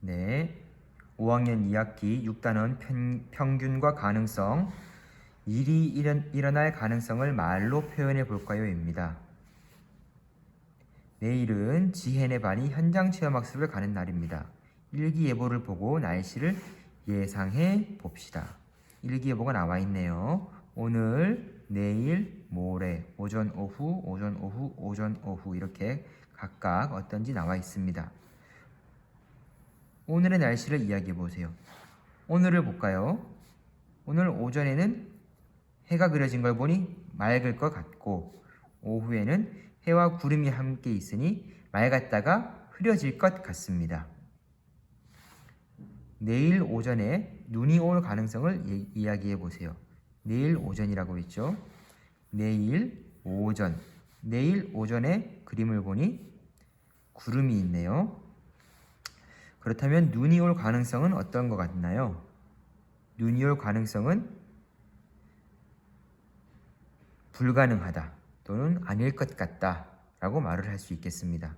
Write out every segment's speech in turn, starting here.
네. 5학년 2학기 6단원 평균과 가능성, 일이 일어날 가능성을 말로 표현해 볼까요? 입니다. 내일은 지혜네 반이 현장 체험학습을 가는 날입니다. 일기예보를 보고 날씨를 예상해 봅시다. 일기예보가 나와 있네요. 오늘, 내일, 모레, 오전, 오후, 오전, 오후, 오전, 오후 이렇게 각각 어떤지 나와 있습니다. 오늘의 날씨를 이야기해 보세요. 오늘을 볼까요? 오늘 오전에는 해가 그려진 걸 보니 맑을 것 같고, 오후에는 해와 구름이 함께 있으니 맑았다가 흐려질 것 같습니다. 내일 오전에 눈이 올 가능성을 이야기해 보세요. 내일 오전이라고 했죠. 내일 오전. 내일 오전에 그림을 보니 구름이 있네요. 그렇다면 눈이 올 가능성은 어떤 것 같나요? 눈이 올 가능성은 불가능하다 또는 아닐 것 같다 라고 말을 할 수 있겠습니다.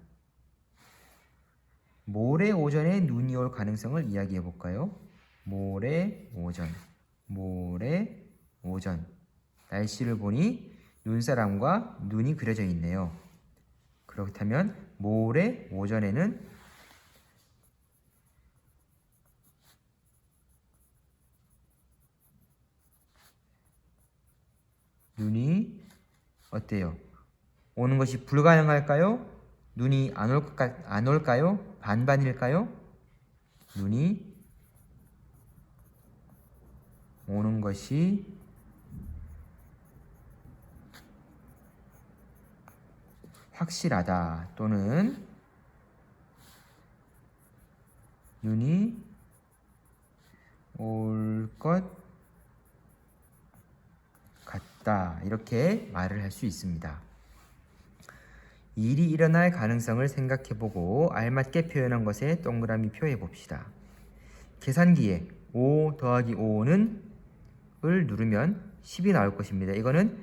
모레 오전에 눈이 올 가능성을 이야기해 볼까요? 모레 오전, 모레 오전. 날씨를 보니 눈사람과 눈이 그려져 있네요. 그렇다면 모레 오전에는 눈이 어때요? 오는 것이 불가능할까요? 눈이 안 올까요? 반반일까요? 눈이 오는 것이 확실하다 또는 눈이 올 것 같다 이렇게 말을 할 수 있습니다. 일이 일어날 가능성을 생각해보고 알맞게 표현한 것에 동그라미 표해 봅시다. 계산기에 5 더하기 5는 을 누르면 10이 나올 것입니다. 이거는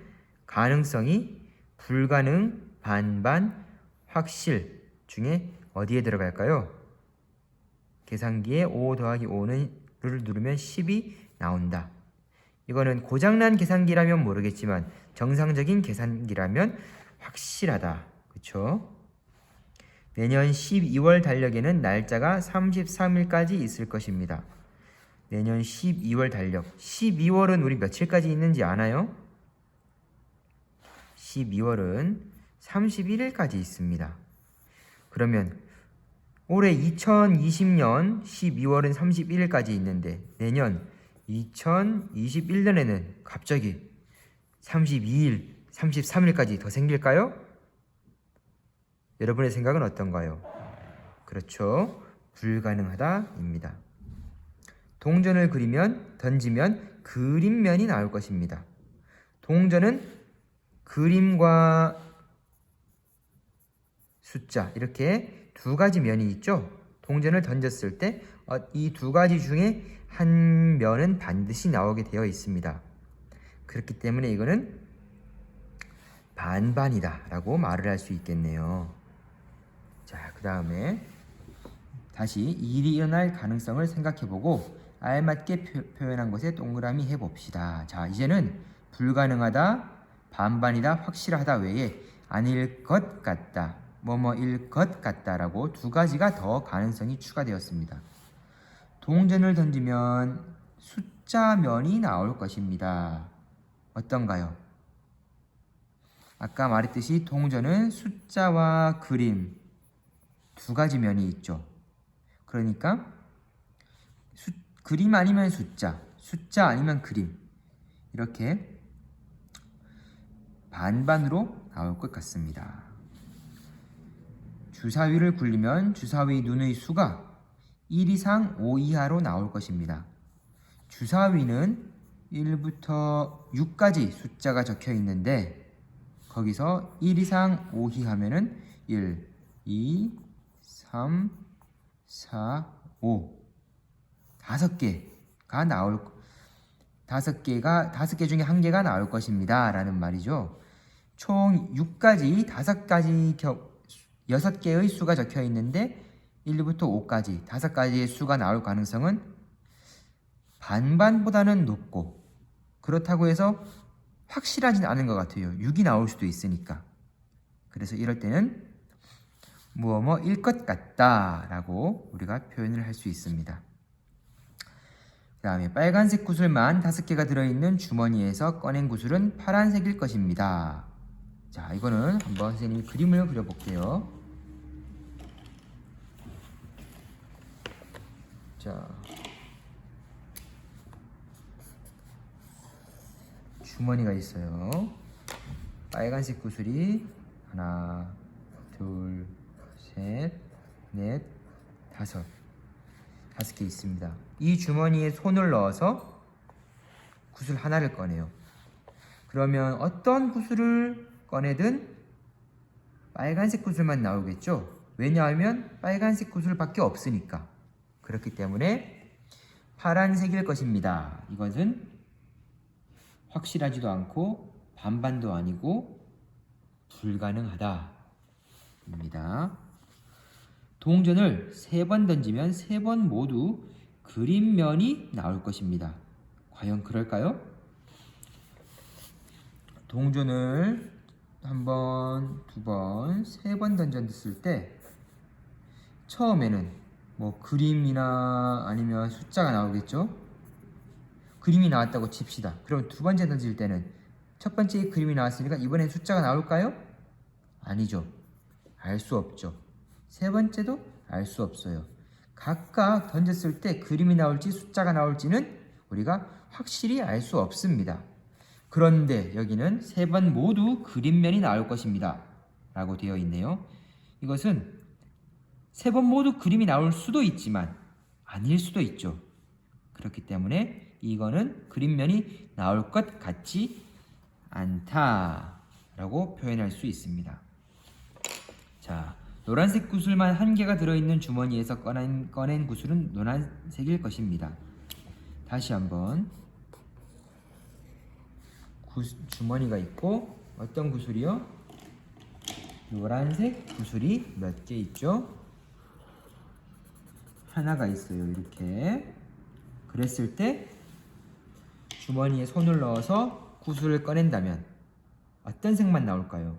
가능성이 불가능, 반반, 확실 중에 어디에 들어갈까요? 계산기에 5 더하기 5는 를 누르면 10이 나온다. 이거는 고장난 계산기라면 모르겠지만 정상적인 계산기라면 확실하다. 그렇죠? 내년 12월 달력에는 날짜가 33일까지 있을 것입니다. 내년 12월 달력. 12월은 우리 며칠까지 있는지 아나요? 12월은 31일까지 있습니다. 그러면 올해 2020년 12월은 31일까지 있는데 내년 2021년에는 갑자기 32일, 33일까지 더 생길까요? 여러분의 생각은 어떤가요? 그렇죠. 불가능하다입니다. 동전을 던지면 그림면이 나올 것입니다. 동전은 그림과 숫자 이렇게 두 가지 면이 있죠. 동전을 던졌을 때 이 두 가지 중에 한 면은 반드시 나오게 되어 있습니다. 그렇기 때문에 이거는 반반이다 라고 말을 할 수 있겠네요. 자, 그 다음에 다시 일이 일어날 가능성을 생각해보고 알맞게 표현한 것에 동그라미 해봅시다. 자, 이제는 불가능하다, 반반이다, 확실하다 외에 아닐 것 같다, 뭐뭐일 것 같다라고 두 가지가 더 가능성이 추가되었습니다. 동전을 던지면 숫자면이 나올 것입니다. 어떤가요? 아까 말했듯이 동전은 숫자와 그림 두 가지 면이 있죠. 그러니까 그림 아니면 숫자, 숫자 아니면 그림 이렇게 반반으로 나올 것 같습니다. 주사위를 굴리면 주사위 눈의 수가 1 이상 5 이하로 나올 것입니다. 주사위는 1부터 6까지 숫자가 적혀 있는데 거기서 1 이상 5 이하면은 1, 2, 3, 4, 5 5개가 나올 5개 중에 한 개가 나올 것입니다. 라는 말이죠. 총 6가지, 6개의 수가 적혀 있는데 1부터 5까지 5가지의 수가 나올 가능성은 반반보다는 높고, 그렇다고 해서 확실하진 않은 것 같아요. 6이 나올 수도 있으니까. 그래서 이럴 때는 뭐뭐일 것 같다 라고 우리가 표현을 할 수 있습니다. 그 다음에 빨간색 구슬만 5개가 들어있는 주머니에서 꺼낸 구슬은 파란색일 것입니다. 자, 이거는 한번 선생님이 그림을 그려볼게요. 자, 주머니가 있어요. 빨간색 구슬이 하나, 둘, 셋, 넷, 5개 있습니다. 이 주머니에 손을 넣어서 구슬 하나를 꺼내요. 그러면 어떤 구슬을 꺼내든 빨간색 구슬만 나오겠죠? 왜냐하면 빨간색 구슬밖에 없으니까. 그렇기 때문에 파란색일 것입니다. 이것은 확실하지도 않고 반반도 아니고 불가능하다 입니다. 동전을 3번 던지면 3번 모두 그림면이 나올 것입니다. 과연 그럴까요? 동전을 1번, 2번, 3번 던졌을 때 처음에는 뭐 그림이나 아니면 숫자가 나오겠죠? 그림이 나왔다고 칩시다. 그럼 2번째 던질 때는 첫 번째 그림이 나왔으니까 이번엔 숫자가 나올까요? 아니죠. 알 수 없죠. 3번째도 알 수 없어요. 각각 던졌을 때 그림이 나올지 숫자가 나올지는 우리가 확실히 알 수 없습니다. 그런데 여기는 3번 모두 그림면이 나올 것입니다 라고 되어 있네요. 이것은 3번 모두 그림이 나올 수도 있지만 아닐 수도 있죠. 그렇기 때문에 이거는 그림면이 나올 것 같지 않다 라고 표현할 수 있습니다. 자, 노란색 구슬만 1개가 들어있는 주머니에서 꺼낸 구슬은 노란색일 것입니다. 다시 한번 주머니가 있고 어떤 구슬이요? 노란색 구슬이 몇 개 있죠? 하나가 있어요. 이렇게 그랬을 때 주머니에 손을 넣어서 구슬을 꺼낸다면 어떤 색만 나올까요?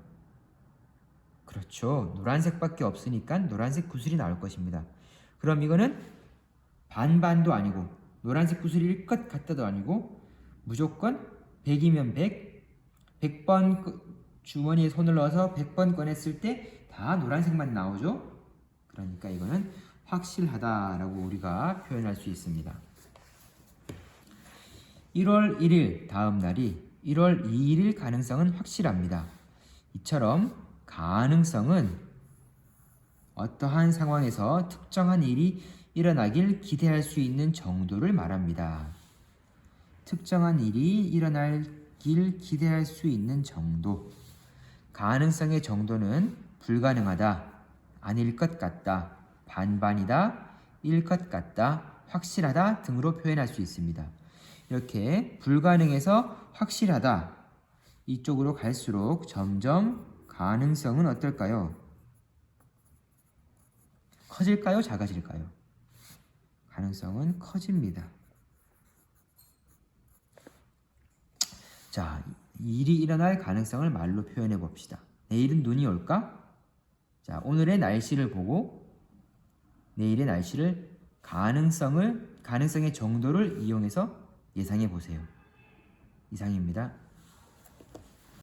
그렇죠. 노란색밖에 없으니까 노란색 구슬이 나올 것입니다. 그럼 이거는 반반도 아니고 노란색 구슬일 것 같다도 아니고 무조건 100이면 100, 100번 주머니에 손을 넣어서 100번 꺼냈을 때 다 노란색만 나오죠. 그러니까 이거는 확실하다라고 우리가 표현할 수 있습니다. 1월 1일 다음 날이 1월 2일일 가능성은 확실합니다. 이처럼 가능성은 어떠한 상황에서 특정한 일이 일어나길 기대할 수 있는 정도를 말합니다. 특정한 일이 일어나길 기대할 수 있는 정도. 가능성의 정도는 불가능하다, 아닐 것 같다, 반반이다, 일 것 같다, 확실하다 등으로 표현할 수 있습니다. 이렇게 불가능해서 확실하다 이쪽으로 갈수록 점점 가능성은 어떨까요? 커질까요? 작아질까요? 가능성은 커집니다. 자, 일이 일어날 가능성을 말로 표현해 봅시다. 내일은 눈이 올까? 자, 오늘의 날씨를 보고 내일의 날씨를 가능성의 정도를 이용해서 예상해 보세요. 이상입니다.